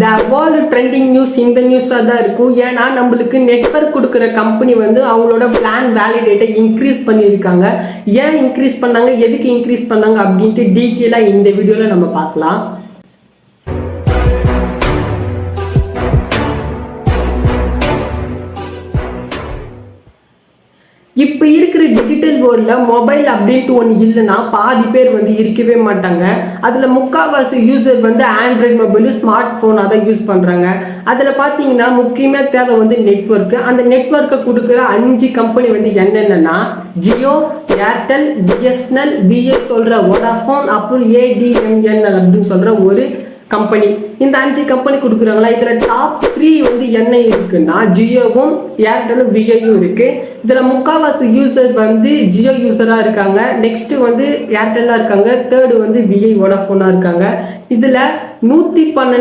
The world trending news இந்த நியூஸாக தான் இருக்கும். ஏன்னா நம்மளுக்கு நெட்வொர்க் கொடுக்குற கம்பெனி வந்து அவங்களோட பிளான் வேலிடேட்டை இன்க்ரீஸ் பண்ணியிருக்காங்க. ஏன் இன்க்ரீஸ் பண்ணாங்க, எதுக்கு இன்க்ரீஸ் பண்ணாங்க அப்படின்ட்டு டீட்டெயிலாக இந்த வீடியோவில் நம்ம பார்க்கலாம். இப்போ இருக்கிற டிஜிட்டல் வேர்ல்டில் மொபைல் அப்படின்ட்டு ஒன்று இல்லைன்னா பாதி பேர் வந்து இருக்கவே மாட்டாங்க. அதில் முக்கால்வாசி யூசர் வந்து ஆண்ட்ராய்டு மொபைலு ஸ்மார்ட் ஃபோன் அதை யூஸ் பண்ணுறாங்க. அதில் பார்த்தீங்கன்னா முக்கியமாக தேவை வந்து நெட்வொர்க்கு. அந்த நெட்வொர்க்கை கொடுக்குற 5 கம்பெனி வந்து என்னென்னா ஜியோ, ஏர்டெல், பிஎஸ்என்எல், பிஎஸ் சொல்கிற வோடாஃபோன், அப்புறம் ஏடிஎம்என்எல் அப்படின்னு சொல்கிற ஒரு கம்பெனி. இந்த 5 கம்பெனி கொடுக்குறாங்களா. இதில் டாப் 3 வந்து என்ன இருக்குன்னா ஜியோவும் ஏர்டெலும் விஐயும் இருக்கு. இதில் முக்கால்வாசி யூசர் வந்து ஜியோ யூசராக இருக்காங்க, நெக்ஸ்ட் வந்து ஏர்டெல்லாக இருக்காங்க, தேர்டு வந்து விஐ வோடாஃபோனாக இருக்காங்க. இதில் 112